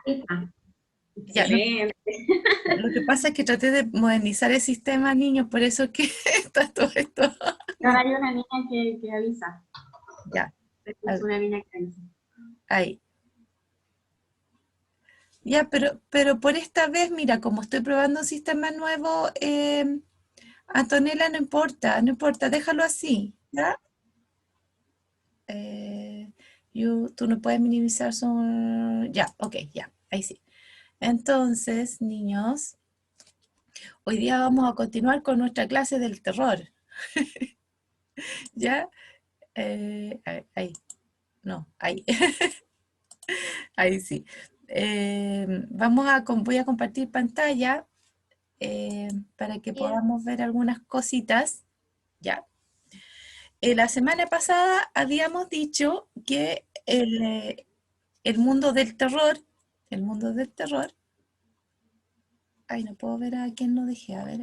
Ahí está. Ya, no, Excelente. lo que pasa es que traté de modernizar el sistema, niños, por eso es que está todo esto. Ahora hay una niña que avisa. Ya, a Es ver, una niña que avisa. ahí. Ya, pero por esta vez, mira, como estoy probando un sistema nuevo, Antonella, no importa, no importa, déjalo así, ¿ya? Eh, tú no puedes minimizar su... Ya, ok, ya, ahí sí. Entonces, niños, hoy día vamos a continuar con nuestra clase del terror, ¿ya? A ver, ahí, no, ahí, ahí sí. Voy a compartir pantalla para que Bien. podamos ver algunas cositas, ¿ya? La semana pasada habíamos dicho que el mundo del terror, el mundo del terror, ay, no puedo ver a quién lo dejé, a ver,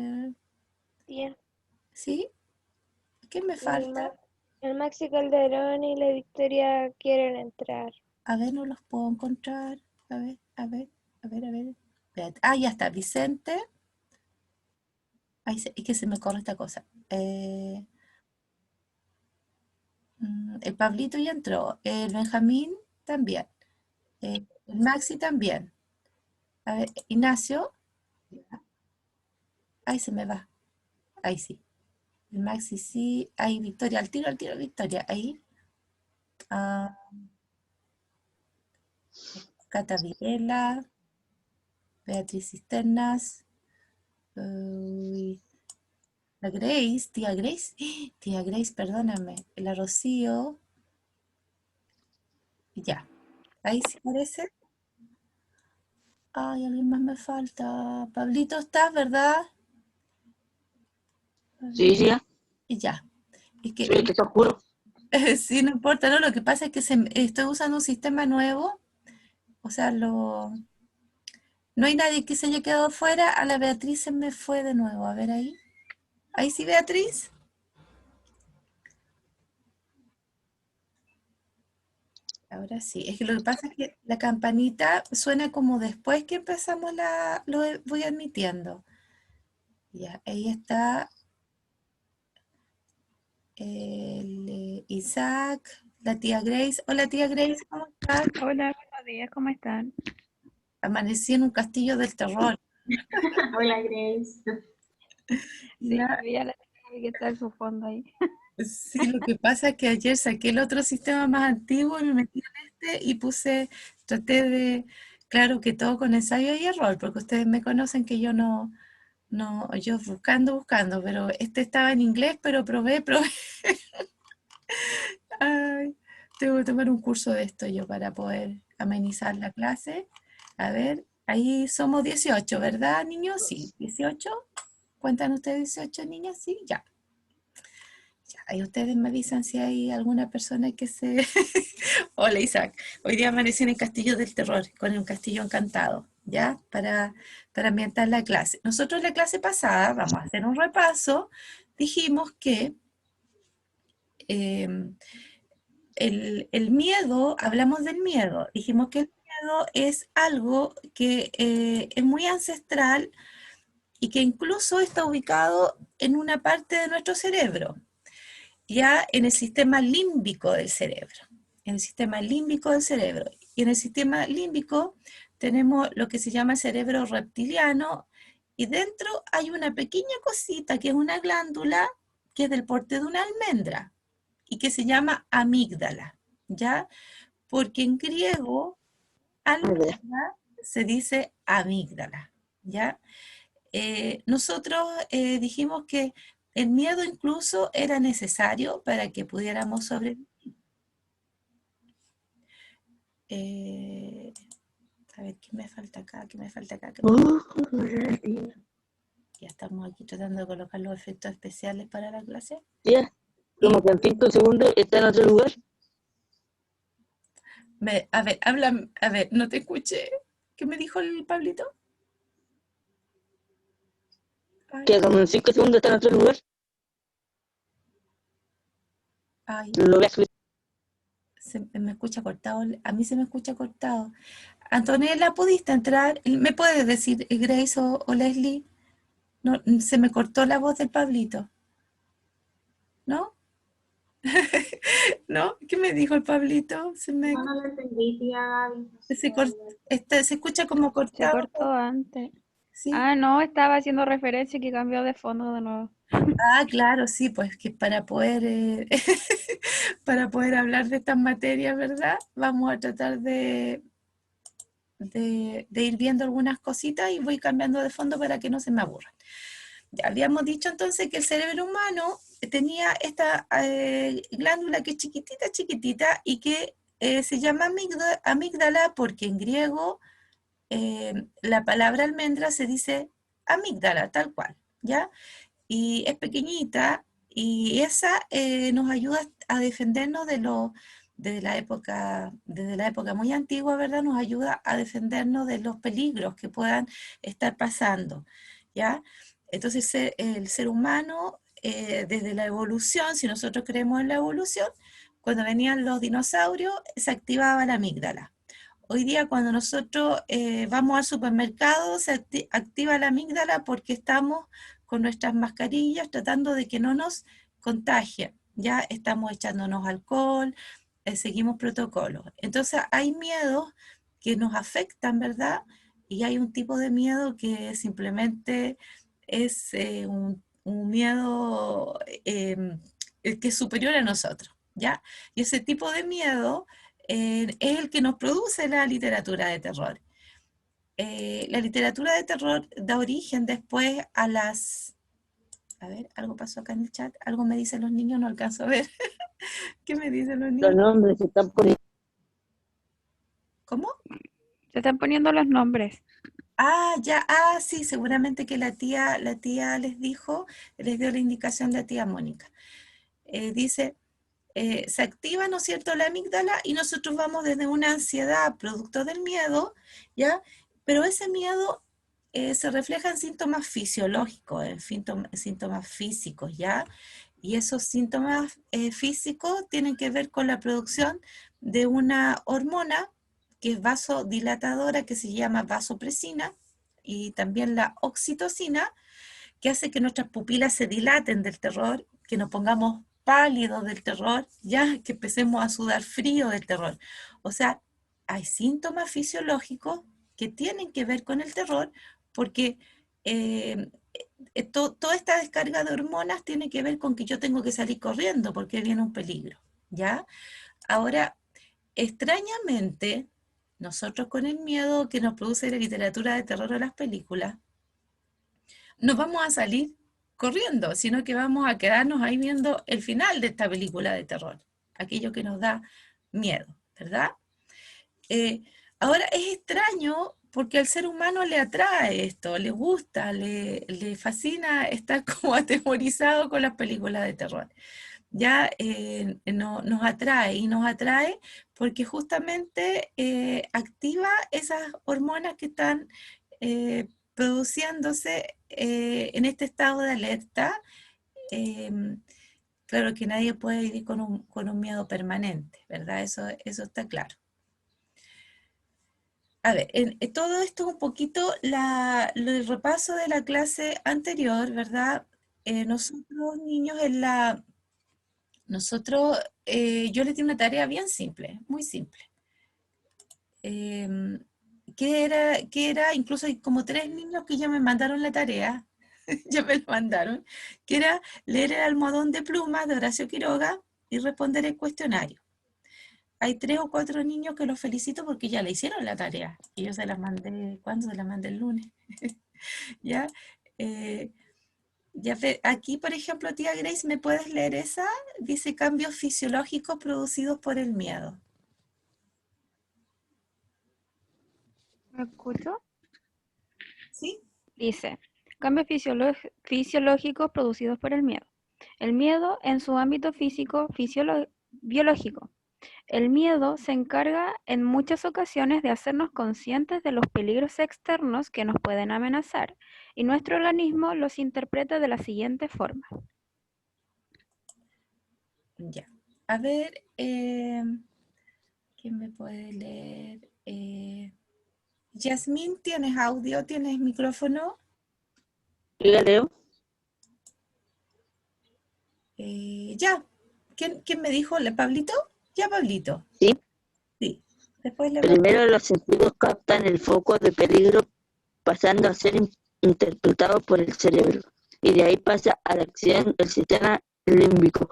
Bien. ¿sí? ¿Qué me El, falta? Ma- el Maxi Calderón y la Victoria quieren entrar. A ver, no los puedo encontrar, a ver, a ver, a ver, a ver. Espérate. Ah, ya está, Vicente, ay, es que se me corre esta cosa. El Pablito ya entró, el Benjamín también, el Maxi también. A ver, Ignacio, ahí se me va, ahí sí. El Maxi sí, ahí Victoria, al tiro, Victoria, ahí. Ah, Cata Videla, Beatriz Cisternas, uy, la Grace, tía Grace, tía Grace, perdóname, la Rocío, y ya, ahí sí parece. Ay, alguien más me falta. Pablito, ¿estás, verdad? Sí, Pablito. sí, ya. Y ya. Es que, Sí, que está oscuro. sí, no importa, no, lo que pasa es que estoy usando un sistema nuevo, o sea, no hay nadie que se haya quedado fuera, a la Beatriz se me fue de nuevo, a ver ahí. Ahí sí, Beatriz. Ahora sí, es que lo que pasa es que la campanita suena como después que empezamos voy admitiendo. Ya, ahí está Isaac, la tía Grace. Hola tía Grace, ¿cómo estás? Hola, buenos días, ¿cómo están? Amanecí en un castillo del terror. Hola, Grace. Sí, Ya, veía la tele que está en su fondo ahí. sí, lo que pasa es que ayer saqué el otro sistema más antiguo y me metí en este y traté de, claro que todo con ensayo y error, porque ustedes me conocen que yo no, yo buscando, pero este estaba en inglés, pero probé. Ay, tengo que tomar un curso de esto yo para poder amenizar la clase. A ver, ahí somos 18, ¿verdad, niños? Sí, 18. ¿Cuentan ustedes 18 niñas? Sí, ya. Ya, ahí ustedes me avisan si hay alguna persona que se... Hola Isaac, hoy día amanecí en el Castillo del Terror, con un castillo encantado, ¿ya? Para ambientar la clase. Nosotros la clase pasada, vamos a hacer un repaso, dijimos que eh, el miedo, hablamos del miedo, dijimos que el miedo es algo que es muy ancestral y que incluso está ubicado en una parte de nuestro cerebro, ya en el sistema límbico del cerebro, en el sistema límbico del cerebro. Y en el sistema límbico tenemos lo que se llama el cerebro reptiliano y dentro hay una pequeña cosita que es una glándula que es del porte de una almendra y que se llama amígdala, ¿ya? Porque en griego Ah, ya. almendra se dice amígdala, ¿ya? Nosotros dijimos que el miedo incluso era necesario para que pudiéramos sobrevivir. Eh, a ver, ¿qué me falta acá? ¿Qué me falta acá? Ya estamos aquí tratando de colocar los efectos especiales para la clase. Tía, Y como que en 5 segundos está en otro lugar. a ver, habla, a ver, no te escuché. ¿Qué me dijo el Pablito? Ay, Que como en 5 segundos está en otro lugar. ay, Lo voy a subir. me escucha cortado. A mí se me escucha cortado. Antonella, ¿pudiste entrar? ¿Me puedes decir, Grace o Leslie? No, se me cortó la voz del Pablito. ¿No? ¿No? ¿Qué me dijo el Pablito? No, no lo entendí, tía Gaby. No sé se, qué cor- había. se escucha como Se cortado. cortó antes. Sí. Ah, no, estaba haciendo referencia que cambió de fondo de nuevo. Ah, claro, sí, pues que para poder, para poder hablar de estas materias, ¿verdad? Vamos a tratar de ir viendo algunas cositas y voy cambiando de fondo para que no se me aburran. Ya habíamos dicho entonces que el cerebro humano tenía esta glándula que es chiquitita, chiquitita y que se llama amígdala porque en griego la palabra almendra se dice amígdala, tal cual, ¿ya? Y es pequeñita y esa nos ayuda a defendernos desde la época muy antigua, ¿verdad? Nos ayuda a defendernos de los peligros que puedan estar pasando, ¿ya? Entonces el ser humano, desde la evolución, si nosotros creemos en la evolución, cuando venían los dinosaurios, se activaba la amígdala. Hoy día cuando nosotros vamos al supermercado se activa la amígdala porque estamos con nuestras mascarillas tratando de que no nos contagien. Ya estamos echándonos alcohol, seguimos protocolos. Entonces hay miedos que nos afectan, ¿verdad? Y hay un tipo de miedo que simplemente es un miedo que es superior a nosotros, ¿ya? Y ese tipo de miedo es el que nos produce la literatura de terror. La literatura de terror da origen después a las... A ver, algo pasó acá en el chat, algo me dicen los niños, no alcanzo a ver. ¿Qué me dicen los Los niños? nombres se están poniendo. ¿Cómo? Se están poniendo los nombres. Ah, ya, sí, seguramente que la tía les dijo, les dio la indicación la tía Mónica. Dice, se activa, ¿no es cierto?, la amígdala y nosotros vamos desde una ansiedad producto del miedo, ¿ya? Pero ese miedo se refleja en síntomas fisiológicos, en síntomas físicos, ¿ya? Y esos síntomas físicos tienen que ver con la producción de una hormona que es vasodilatadora, que se llama vasopresina, y también la oxitocina, que hace que nuestras pupilas se dilaten del terror, que nos pongamos pálidos del terror, ya que empecemos a sudar frío del terror. O sea, hay síntomas fisiológicos que tienen que ver con el terror porque toda esta descarga de hormonas tiene que ver con que yo tengo que salir corriendo porque viene un peligro, ¿ya? Ahora, extrañamente, nosotros con el miedo que nos produce la literatura de terror o las películas, no vamos a salir corriendo, sino que vamos a quedarnos ahí viendo el final de esta película de terror, aquello que nos da miedo, ¿verdad? Eh, Ahora es extraño porque al ser humano le atrae esto, le gusta, le fascina estar como atemorizado con las películas de terror. Ya nos atrae y nos atrae porque justamente activa esas hormonas que están produciéndose en este estado de alerta. Claro que nadie puede vivir con un miedo permanente, ¿verdad? Eso está claro. A ver, todo esto es un poquito el repaso de la clase anterior, ¿verdad? Nosotros, niños, yo les di una tarea bien simple, muy simple. Em, incluso hay como 3 niños que ya me mandaron la tarea, ya me lo mandaron, que era leer El almohadón de plumas de Horacio Quiroga y responder el cuestionario. Hay 3 o 4 niños que los felicito porque ya le hicieron la tarea. Y yo se las mandé, ¿cuándo se las mandé? El lunes. ¿Ya? Eh, aquí, por ejemplo, tía Grace, ¿me puedes leer esa? Dice cambios fisiológicos producidos por el miedo. ¿Me escucho? ¿Sí? Dice, cambios fisiológicos producidos por el miedo. El miedo en su ámbito físico, biológico. El miedo se encarga en muchas ocasiones de hacernos conscientes de los peligros externos que nos pueden amenazar y nuestro organismo los interpreta de la siguiente forma. Ya. A ver, ¿quién me puede leer? Yasmín, ¿tienes audio? ¿Tienes micrófono? Diga, Leo. Ya. ¿Quién me dijo? ¿Pablito? Ya, Pablito. Sí. Sí. Después le Primero los sentidos captan el foco de peligro pasando a ser interpretado por el cerebro, y de ahí pasa a la acción el sistema límbico.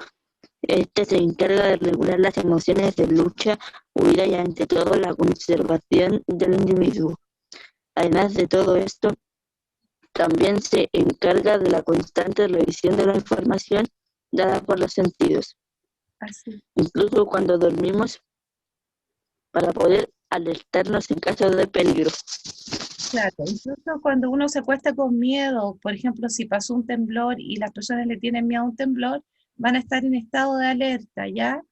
Este se encarga de regular las emociones de lucha, huida y ante todo la conservación del individuo. Además de todo esto, también se encarga de la constante revisión de la información dada por los sentidos, así. incluso cuando dormimos, para poder alertarnos en caso de peligro. Claro, incluso cuando uno se acuesta con miedo, por ejemplo, si pasó un temblor y las personas le tienen miedo a un temblor, van a estar en estado de alerta, ¿ya?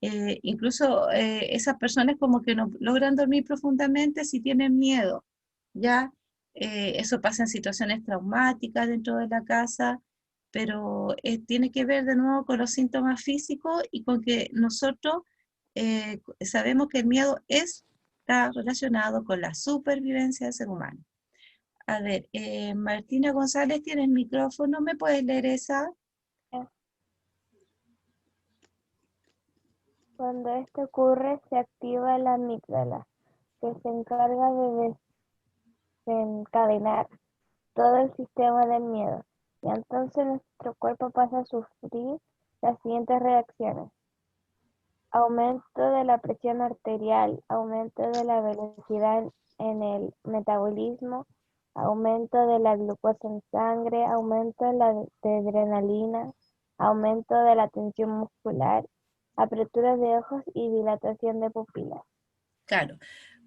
Incluso esas personas como que no logran dormir profundamente si tienen miedo, ¿ya? Eso pasa en situaciones traumáticas dentro de la casa, pero tiene que ver de nuevo con los síntomas físicos y con que nosotros sabemos que el miedo está relacionado con la supervivencia del ser humano. A ver, Martina González, ¿tienes micrófono? ¿Me puedes leer esa? Cuando esto ocurre, se activa la amígdala, que se encarga de desencadenar todo el sistema del miedo, y entonces nuestro cuerpo pasa a sufrir las siguientes reacciones: aumento de la presión arterial, aumento de la velocidad en el metabolismo, aumento de la glucosa en sangre, aumento de la adrenalina, aumento de la tensión muscular, apertura de ojos y dilatación de pupilas. Claro.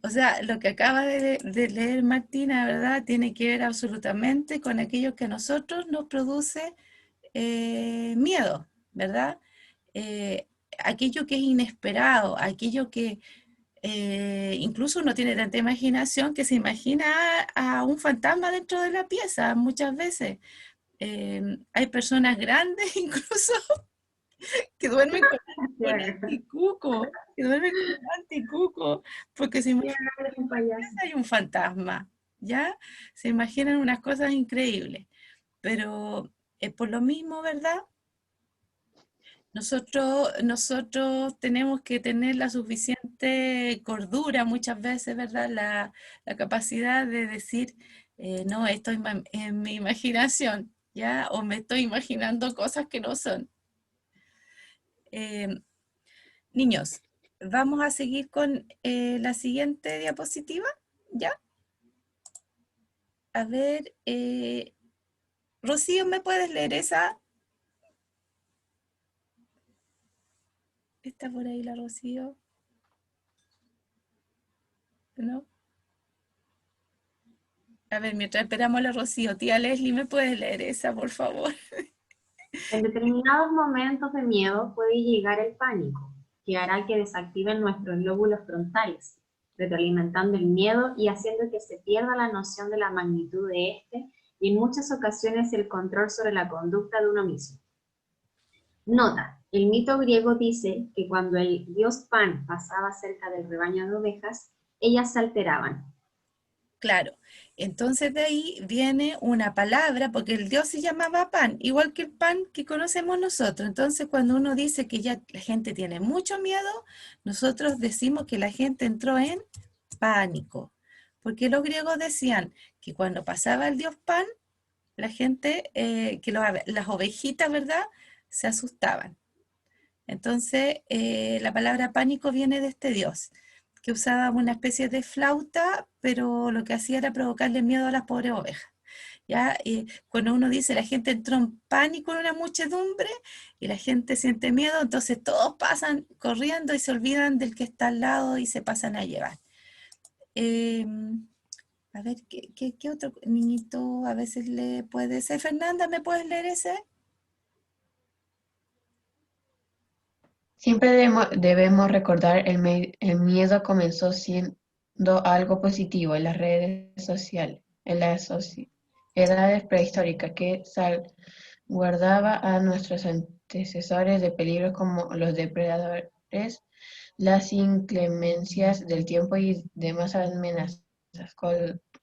O sea, lo que acaba de leer Martina, ¿verdad? Tiene que ver absolutamente con aquello que a nosotros nos produce miedo, ¿verdad? Aquello que es inesperado, aquello que incluso uno tiene tanta imaginación que se imagina a un fantasma dentro de la pieza muchas veces. Hay personas grandes incluso que duermen con anticuco, porque se imaginan Un payaso. que hay un fantasma, ¿ya? Se imaginan unas cosas increíbles, pero por lo mismo, ¿verdad? Nosotros tenemos que tener la suficiente cordura muchas veces, ¿verdad? La capacidad de decir, no, esto es en mi imaginación, ¿ya? O me estoy imaginando cosas que no son. Niños, vamos a seguir con la siguiente diapositiva, ¿ya? A ver, Rocío, ¿me puedes leer esa? ¿Está por ahí la Rocío? ¿No? A ver, mientras esperamos a la Rocío, tía Leslie, ¿me puedes leer esa, por favor? En determinados momentos de miedo puede llegar el pánico, que hará que desactiven nuestros lóbulos frontales, retroalimentando el miedo y haciendo que se pierda la noción de la magnitud de este y en muchas ocasiones el control sobre la conducta de uno mismo. Nota, el mito griego dice que cuando el dios Pan pasaba cerca del rebaño de ovejas, ellas se alteraban. Claro, entonces de ahí viene una palabra, porque el dios se llamaba Pan, igual que el pan que conocemos nosotros. Entonces cuando uno dice que ya la gente tiene mucho miedo, nosotros decimos que la gente entró en pánico, porque los griegos decían que cuando pasaba el dios Pan, la gente, las ovejitas, ¿verdad?, se asustaban. Entonces la palabra pánico viene de este dios, que usaba una especie de flauta, pero lo que hacía era provocarle miedo a las pobres ovejas. ¿Ya? Cuando uno dice la gente entró en pánico en una muchedumbre y la gente siente miedo, entonces todos pasan corriendo y se olvidan del que está al lado y se pasan a llevar. A ver, ¿qué otro niñito a veces le puede ser? Fernanda, ¿me puedes leer ese? Siempre debemos recordar el miedo comenzó siendo algo positivo en las redes sociales, en las edades prehistóricas, que salvaguardaba a nuestros antecesores de peligros como los depredadores, las inclemencias del tiempo y demás amenazas.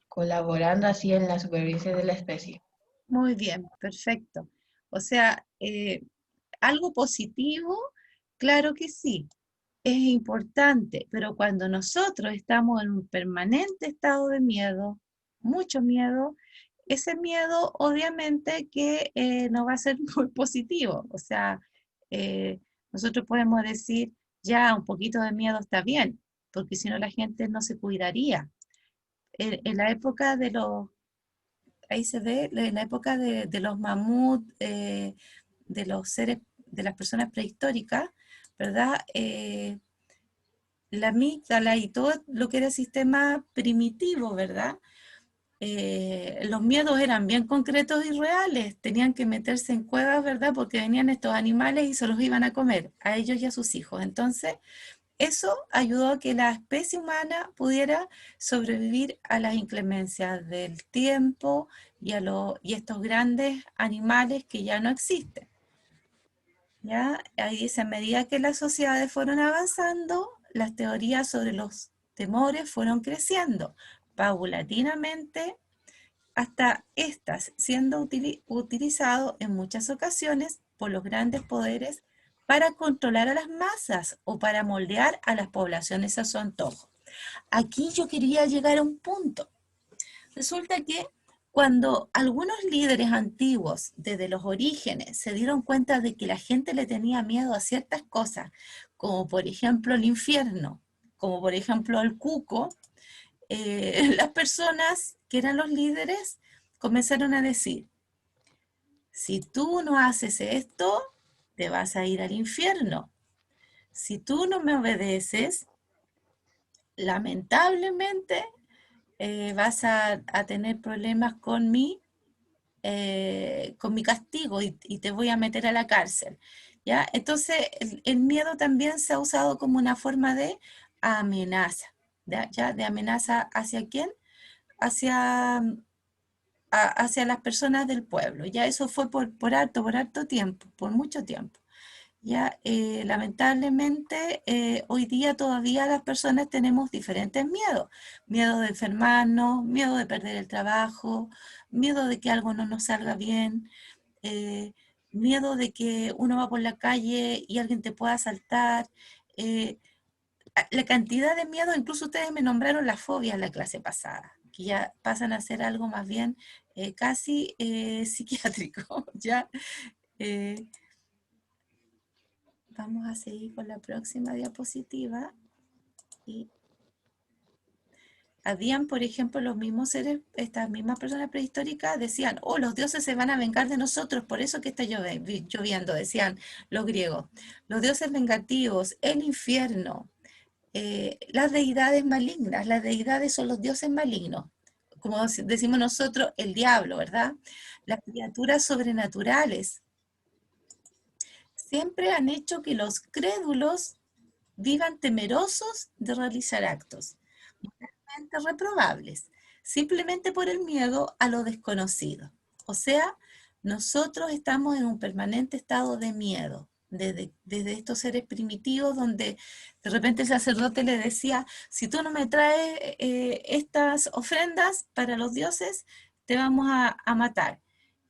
colaborando así en la supervivencia de la especie. Muy bien, perfecto. O sea, algo positivo, claro que sí, es importante, pero cuando nosotros estamos en un permanente estado de miedo, mucho miedo, ese miedo obviamente que no va a ser muy positivo. O sea, eh, nosotros podemos decir, ya un poquito de miedo está bien, porque si no la gente no se cuidaría. En la época de los, ahí se ve, en la época de los mamuts, de los seres, de las personas prehistóricas, ¿verdad? La amígdala y todo lo que era sistema primitivo, ¿verdad? Los miedos eran bien concretos y reales, tenían que meterse en cuevas, ¿verdad? Porque venían estos animales y se los iban a comer, a ellos y a sus hijos. Entonces, eso ayudó a que la especie humana pudiera sobrevivir a las inclemencias del tiempo y estos grandes animales que ya no existen. ¿Ya? Ahí dice, a medida que las sociedades fueron avanzando, las teorías sobre los temores fueron creciendo paulatinamente hasta estas siendo utilizado en muchas ocasiones por los grandes poderes para controlar a las masas o para moldear a las poblaciones a su antojo. Aquí yo quería llegar a un punto. Resulta que cuando algunos líderes antiguos, desde los orígenes, se dieron cuenta de que la gente le tenía miedo a ciertas cosas, como por ejemplo el infierno, como por ejemplo el cuco, las personas que eran los líderes comenzaron a decir, si tú no haces esto, te vas a ir al infierno. Si tú no me obedeces, lamentablemente vas a tener problemas con mi castigo y te voy a meter a la cárcel. ¿Ya? Entonces, el miedo también se ha usado como una forma de amenaza. ¿Ya? ¿De amenaza hacia quién? Hacia, hacia las personas del pueblo. Ya eso fue por harto tiempo, por mucho tiempo. Ya, lamentablemente, hoy día todavía las personas tenemos diferentes miedos. Miedo de enfermarnos, miedo de perder el trabajo, miedo de que algo no nos salga bien, eh, miedo de que uno va por la calle y alguien te pueda asaltar. eh, la cantidad de miedo, incluso ustedes me nombraron las fobias la clase pasada, que ya pasan a ser algo más bien casi psiquiátrico, ¿ya? Eh, Vamos a seguir con la próxima diapositiva. Y habían, por ejemplo, los mismos seres, estas mismas personas prehistóricas decían, oh, los dioses se van a vengar de nosotros, por eso que está lloviendo, decían los griegos. Los dioses vengativos, el infierno, las deidades malignas, las deidades son los dioses malignos, como decimos nosotros, el diablo, ¿verdad? Las criaturas sobrenaturales siempre han hecho que los crédulos vivan temerosos de realizar actos moralmente reprobables, simplemente por el miedo a lo desconocido. O sea, nosotros estamos en un permanente estado de miedo, desde estos seres primitivos donde de repente el sacerdote le decía, si tú no me traes estas ofrendas para los dioses, te vamos a matar.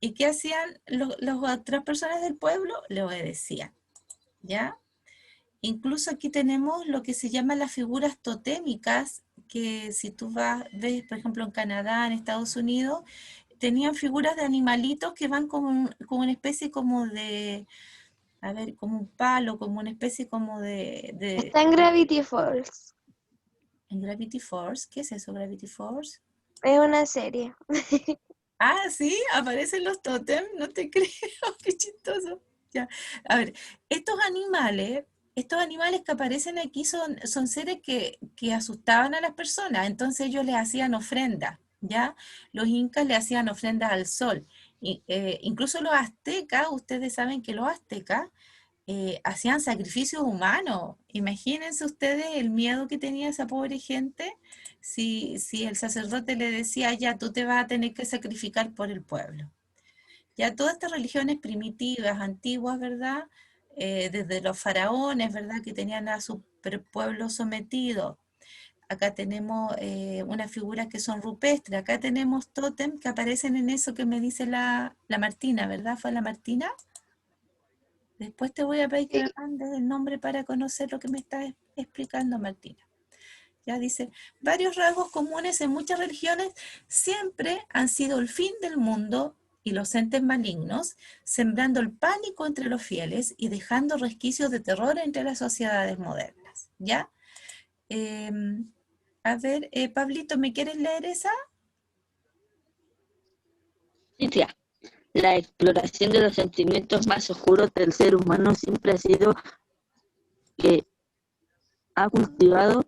¿Y qué hacían las otras personas del pueblo? Le obedecían, ¿ya? Incluso aquí tenemos lo que se llama las figuras totémicas, que si tú ves, por ejemplo, en Canadá, en Estados Unidos, tenían figuras de animalitos que van como una especie como de, a ver, como un palo, como una especie como Está en Gravity Falls. en Gravity Force. ¿Qué es eso, Gravity Force? Es una serie. Ah, sí, aparecen los tótems, no te creo, qué chistoso. Ya. A ver, estos animales que aparecen aquí son seres que asustaban a las personas, entonces ellos les hacían ofrendas, ¿ya? Los incas le hacían ofrendas al sol. Incluso los aztecas, ustedes saben que los aztecas hacían sacrificios humanos. Imagínense ustedes el miedo que tenía esa pobre gente si el sacerdote le decía, ya tú te vas a tener que sacrificar por el pueblo. Ya todas estas religiones primitivas, antiguas, ¿verdad? Desde los faraones, ¿verdad? Que tenían a su pueblo sometido, acá tenemos unas figuras que son rupestres, acá tenemos tótem que aparecen en eso que me dice la Martina, ¿verdad? ¿Fue la Martina? Después te voy a pedir que me mandes el nombre para conocer lo que me está explicando Martina. Ya dice, varios rasgos comunes en muchas religiones siempre han sido el fin del mundo y los entes malignos, sembrando el pánico entre los fieles y dejando resquicios de terror entre las sociedades modernas. ¿Ya? A ver, Pablito, ¿me quieres leer esa? Cintia, la exploración de los sentimientos más oscuros del ser humano siempre ha sido que ha cultivado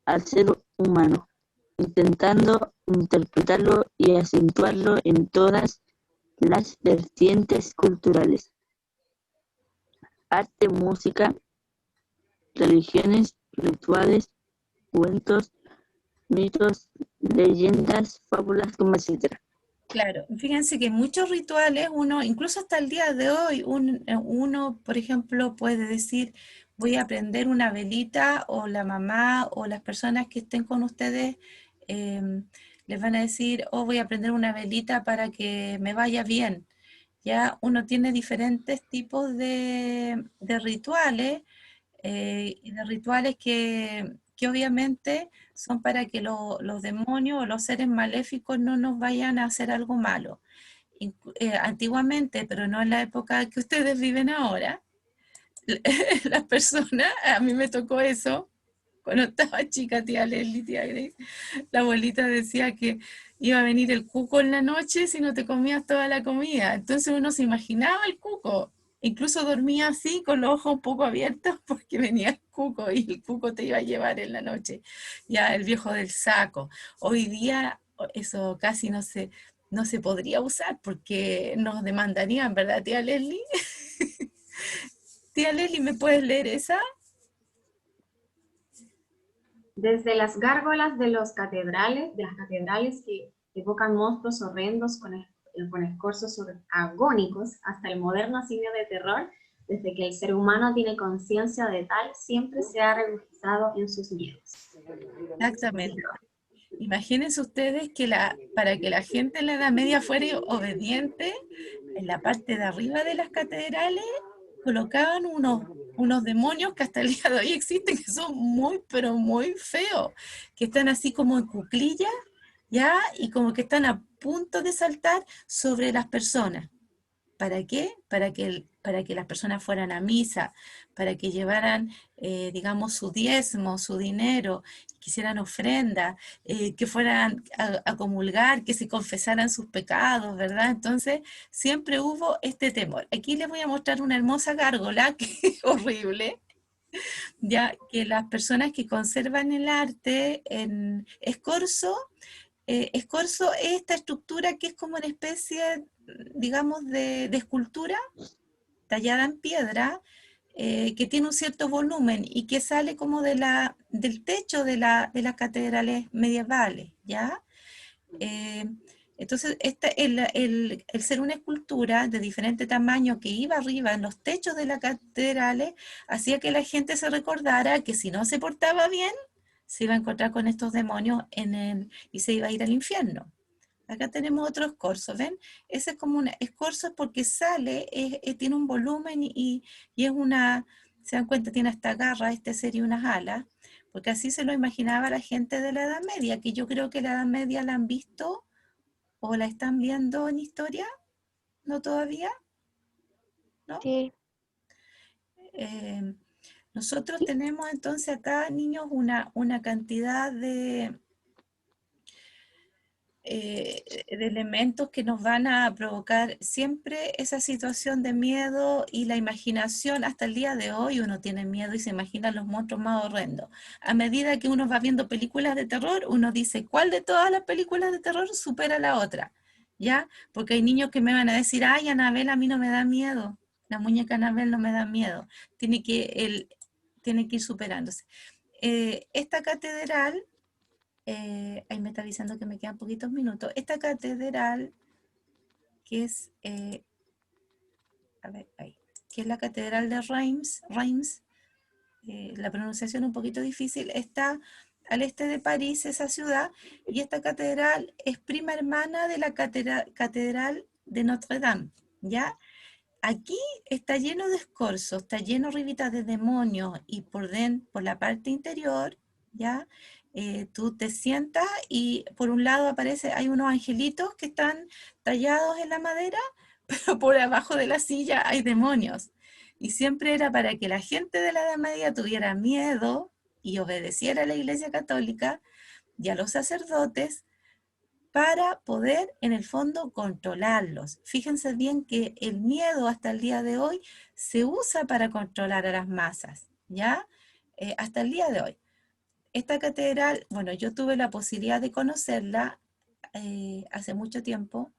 al ser humano, intentando interpretarlo y acentuarlo en todas las vertientes culturales, arte, música, religiones, rituales, cuentos, mitos, leyendas, fábulas, como etcétera. Claro, fíjense que muchos rituales, uno, incluso hasta el día de hoy, uno, por ejemplo, puede decir, voy a prender una velita, o la mamá o las personas que estén con ustedes les van a decir, oh, voy a prender una velita para que me vaya bien. Ya uno tiene diferentes tipos de rituales, y de rituales que obviamente son para que los demonios o los seres maléficos no nos vayan a hacer algo malo. Antiguamente, pero no en la época que ustedes viven ahora, las personas, a mí me tocó eso, cuando estaba chica, tía Leslie, tía Grace, la abuelita decía que iba a venir el cuco en la noche si no te comías toda la comida. Entonces uno se imaginaba el cuco. Incluso dormía así, con los ojos un poco abiertos, porque venía el cuco y el cuco te iba a llevar en la noche. Ya el viejo del saco. Hoy día eso casi no se podría usar porque nos demandarían, ¿verdad, tía Leslie? Tía Leslie, ¿me puedes leer esa? Desde las gárgolas de las catedrales que evocan monstruos horrendos con escorzos agónicos, hasta el moderno cine de terror, desde que el ser humano tiene conciencia de tal, siempre se ha regocijado en sus miedos. Exactamente. Imagínense ustedes que para que la gente en la Edad Media fuera obediente, en la parte de arriba de las catedrales colocaban unos demonios que hasta el día de hoy existen, que son muy, pero muy feos, que están así como en cuclillas, ¿ya? Y como que están a punto de saltar sobre las personas. ¿Para qué? Para que las personas fueran a misa, para que llevaran, digamos, su diezmo, su dinero, que hicieran ofrenda, que fueran a comulgar, que se confesaran sus pecados, ¿verdad? Entonces, siempre hubo este temor. Aquí les voy a mostrar una hermosa gárgola, que es horrible, ya que las personas que conservan el arte en escorzo es esta estructura que es como una especie, digamos, de escultura tallada en piedra, que tiene un cierto volumen y que sale como del techo de las catedrales medievales, ¿ya? Eh, entonces, el ser una escultura de diferente tamaño que iba arriba en los techos de las catedrales hacía que la gente se recordara que si no se portaba bien, se iba a encontrar con estos demonios y se iba a ir al infierno. Acá tenemos otro escorzo, ¿ven? Ese es como un escorzo porque sale, tiene un volumen y es se dan cuenta, tiene hasta garra este ser y unas alas, porque así se lo imaginaba la gente de la Edad Media, que yo creo que la Edad Media la han visto o la están viendo en historia, ¿no todavía? ¿No? Sí, Eh, nosotros tenemos entonces acá, niños, una cantidad de elementos que nos van a provocar siempre esa situación de miedo y la imaginación. Hasta el día de hoy uno tiene miedo y se imagina los monstruos más horrendos. A medida que uno va viendo películas de terror, uno dice, ¿cuál de todas las películas de terror supera la otra? ¿Ya? Porque hay niños que me van a decir, ay, Anabel, a mí no me da miedo. La muñeca Anabel no me da miedo. Tiene que ir superándose. Esta catedral, ahí me está avisando que me quedan poquitos minutos. Esta catedral, que es, a ver, ahí, que es la catedral de Reims, la pronunciación un poquito difícil, está al este de París, esa ciudad, y esta catedral es prima hermana de la catedral de Notre Dame, ¿ya? Aquí está lleno de escorzos, está lleno Rivita de demonios, y por la parte interior, ¿ya? Tú te sientas y por un lado hay unos angelitos que están tallados en la madera, pero por abajo de la silla hay demonios. Y siempre era para que la gente de la Edad Media tuviera miedo y obedeciera a la Iglesia Católica y a los sacerdotes para poder, en el fondo, controlarlos. Fíjense bien que el miedo hasta el día de hoy se usa para controlar a las masas, ¿ya? Hasta el día de hoy. Esta catedral, bueno, yo tuve la posibilidad de conocerla hace mucho tiempo,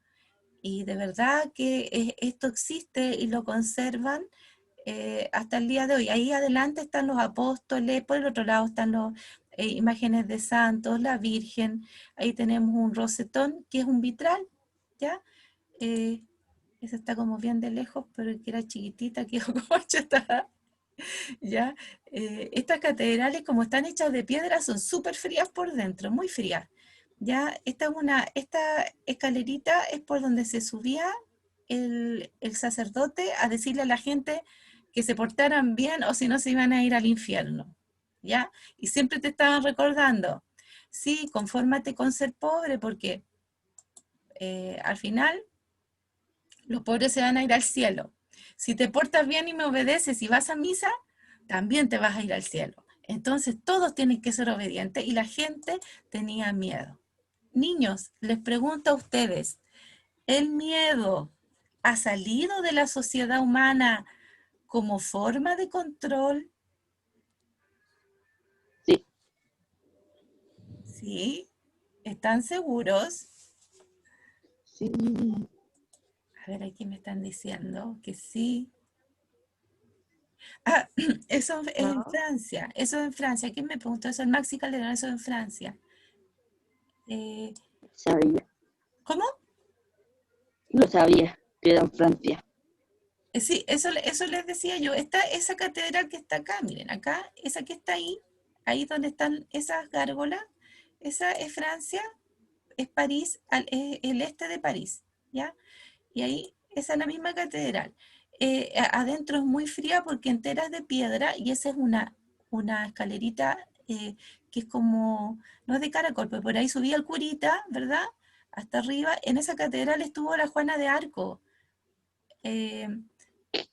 y de verdad que esto existe y lo conservan hasta el día de hoy. Ahí adelante están los apóstoles, por el otro lado están las imágenes de santos, la Virgen, ahí tenemos un rosetón que es un vitral, ¿ya? Esa está como bien de lejos, pero que era chiquitita, que como chatada, ¿ya? Estas catedrales, como están hechas de piedra, son súper frías por dentro, muy frías. ¿Ya? Esta escalerita es por donde se subía el sacerdote a decirle a la gente que se portaran bien o si no se iban a ir al infierno, ¿ya? Y siempre te estaban recordando, sí, confórmate con ser pobre porque al final los pobres se van a ir al cielo. Si te portas bien y me obedeces y vas a misa, también te vas a ir al cielo. Entonces todos tienen que ser obedientes y la gente tenía miedo. Niños, les pregunto a ustedes, ¿el miedo ha salido de la sociedad humana como forma de control? Sí. ¿Sí? ¿Están seguros? Sí. A ver, aquí me están diciendo que sí. Ah, eso es en No. Francia, eso es en Francia. ¿Quién me preguntó eso? El Maxi Calderón, eso es en Francia. Sabía. ¿Cómo? Lo sabía, que era en Francia. Sí, eso les decía yo. Esa catedral que está acá, miren, acá, esa que está ahí donde están esas gárgolas, esa es Francia, es París, es el este de París, ¿ya? Y ahí, esa es la misma catedral. Adentro es muy fría porque entera es de piedra y esa es una escalerita que es como, no es de caracol, pero por ahí subía el curita, ¿verdad? Hasta arriba. En esa catedral estuvo la Juana de Arco. Eh,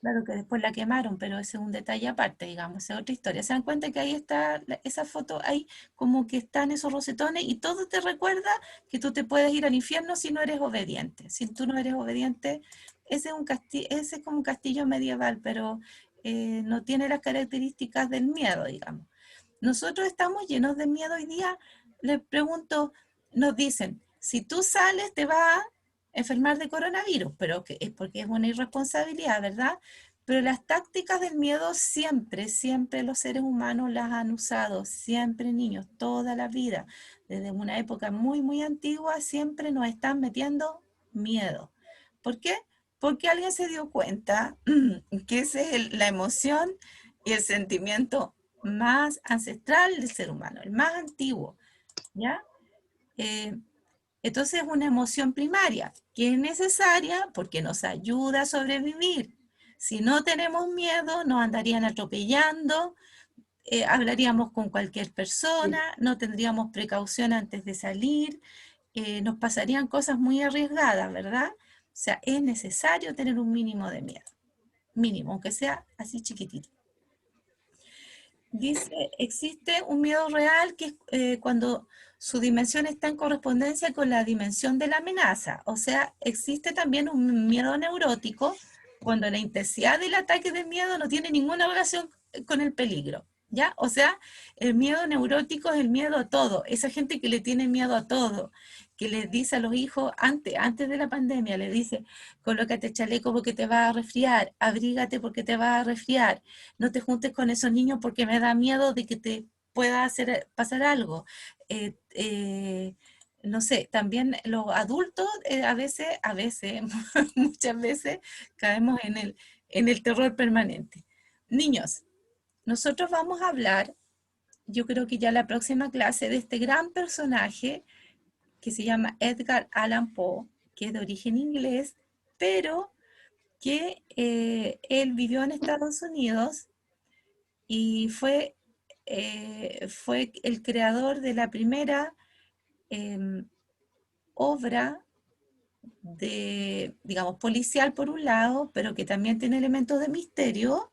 Claro que después la quemaron, pero ese es un detalle aparte, digamos, es otra historia. Se dan cuenta que ahí está esa foto, ahí como que están esos rosetones y todo te recuerda que tú te puedes ir al infierno si no eres obediente. Si tú no eres obediente, ese es como un castillo medieval, pero no tiene las características del miedo, digamos. Nosotros estamos llenos de miedo hoy día. Les pregunto, nos dicen, si tú sales te vas a enfermar de coronavirus, pero es porque es una irresponsabilidad, ¿verdad? Pero las tácticas del miedo siempre, siempre los seres humanos las han usado, siempre niños, toda la vida, desde una época muy, muy antigua, siempre nos están metiendo miedo. ¿Por qué? Porque alguien se dio cuenta que esa es la emoción y el sentimiento más ancestral del ser humano, el más antiguo, ¿ya? Entonces es una emoción primaria que es necesaria porque nos ayuda a sobrevivir. Si no tenemos miedo, nos andarían atropellando, hablaríamos con cualquier persona, no tendríamos precaución antes de salir, nos pasarían cosas muy arriesgadas, ¿verdad? O sea, es necesario tener un mínimo de miedo, mínimo, aunque sea así chiquitito. Dice, existe un miedo real que es cuando su dimensión está en correspondencia con la dimensión de la amenaza. O sea, existe también un miedo neurótico cuando la intensidad del ataque de miedo no tiene ninguna relación con el peligro. ¿Ya? O sea, el miedo neurótico es el miedo a todo. Esa gente que le tiene miedo a todo, que les dice a los hijos antes de la pandemia, le dice, colócate chaleco porque te va a resfriar, abrígate porque te va a resfriar, no te juntes con esos niños porque me da miedo de que te pueda pasar algo. No sé, también los adultos a veces, muchas veces caemos en el terror permanente. Niños, nosotros vamos a hablar yo creo que ya la próxima clase de este gran personaje que se llama Edgar Allan Poe, que es de origen inglés, pero que él vivió en Estados Unidos y fue el creador de la primera obra de, digamos, policial por un lado, pero que también tiene elementos de misterio,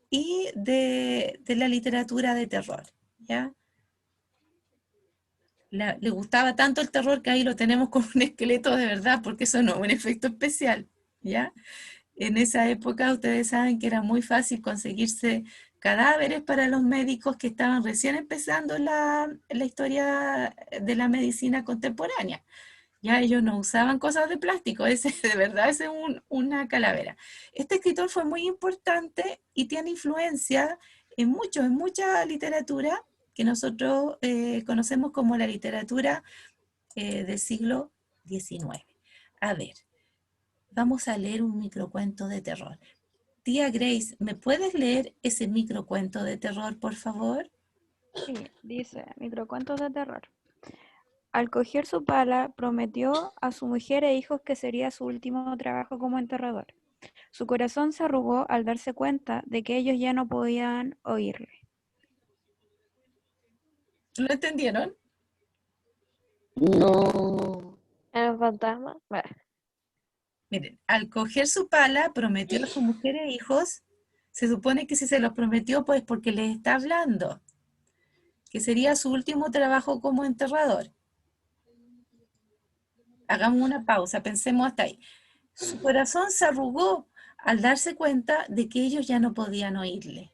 y de la literatura de terror, ¿ya? Le gustaba tanto el terror que ahí lo tenemos con un esqueleto de verdad, porque eso no es un efecto especial, ¿ya? En esa época ustedes saben que era muy fácil conseguirse cadáveres para los médicos que estaban recién empezando la historia de la medicina contemporánea. Ya ellos no usaban cosas de plástico, ese de verdad es una calavera. Este escritor fue muy importante y tiene influencia en mucha literatura que nosotros conocemos como la literatura del siglo XIX. A ver, vamos a leer un microcuento de terror. Tía Grace, ¿me puedes leer ese microcuento de terror, por favor? Sí, dice, microcuentos de terror. Al coger su pala, prometió a su mujer e hijos que sería su último trabajo como enterrador. Su corazón se arrugó al darse cuenta de que ellos ya no podían oírle. ¿Lo entendieron? No. ¿El fantasma? Bueno, Miren, al coger su pala, prometió a su mujer e hijos. Se supone que si se los prometió, pues porque les está hablando, que sería su último trabajo como enterrador. Hagamos una pausa, pensemos hasta ahí. Su corazón se arrugó al darse cuenta de que ellos ya no podían oírle.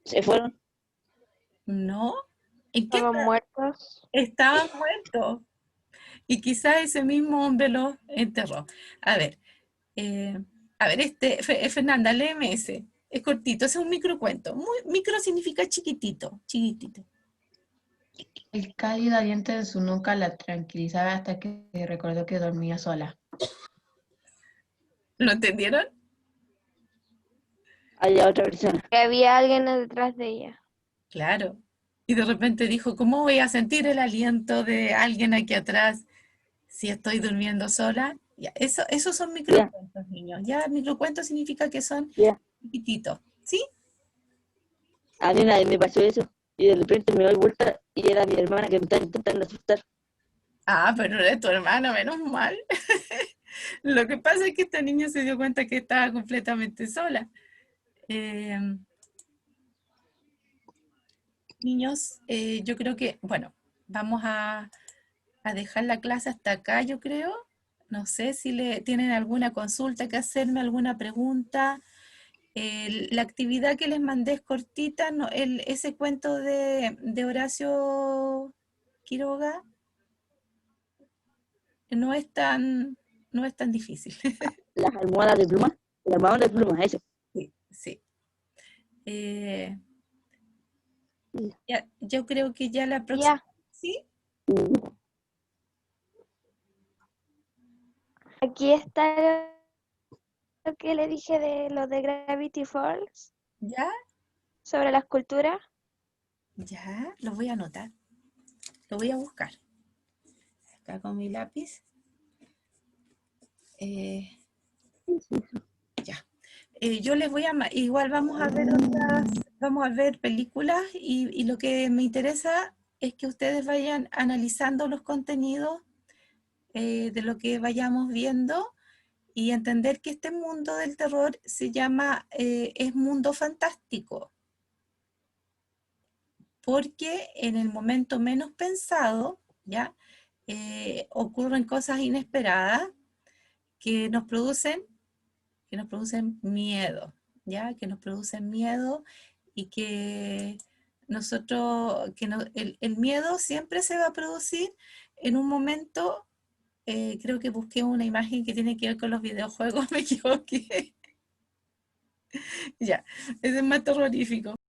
¿Se fueron? ¿No? ¿En qué estaban muertos. estaban muertos? Y quizás ese mismo hombre los enterró. A ver, eh, Fernanda, léeme ese. Es cortito, ese es un microcuento. Micro significa chiquitito, chiquitito. El cálido aliento de su nuca la tranquilizaba hasta que recordó que dormía sola. ¿Lo entendieron? Había otra persona. Que había alguien detrás de ella. Claro. Y de repente dijo, ¿cómo voy a sentir el aliento de alguien aquí atrás si estoy durmiendo sola? Ya, esos son microcuentos, niños. Ya, microcuentos significa que son Ya. chiquititos. ¿Sí? A mí nadie me pasó eso. Y de repente me doy vuelta y era mi hermana que me estaba intentando asustar. Ah, pero no es tu hermano, menos mal. Lo que pasa es que esta niña se dio cuenta que estaba completamente sola. Eh, Niños, yo creo que, bueno, vamos a dejar la clase hasta acá, yo creo. No sé si tienen alguna consulta que hacerme, alguna pregunta. La actividad que les mandé es cortita, ese cuento de Horacio Quiroga no es tan, no es tan difícil. Las almohadas de pluma. El almohadón de pluma, eso. Sí, sí. Eh, Sí. yo creo que ya la próxima, Ya, ¿sí? aquí está lo que le dije de lo de Gravity Falls, ¿Ya? sobre la escultura. Ya, lo voy a anotar. Lo voy a buscar. Acá con mi lápiz. Ya. Yo les voy igual vamos a ver películas y lo que me interesa es que ustedes vayan analizando los contenidos de lo que vayamos viendo y entender que este mundo del terror es mundo fantástico, porque en el momento menos pensado, ¿ya? Ocurren cosas inesperadas que nos producen miedo, ¿ya? Que nos producen miedo y que el miedo siempre se va a producir en un momento, creo que busqué una imagen que tiene que ver con los videojuegos, me equivoqué. Ya, ese es más terrorífico.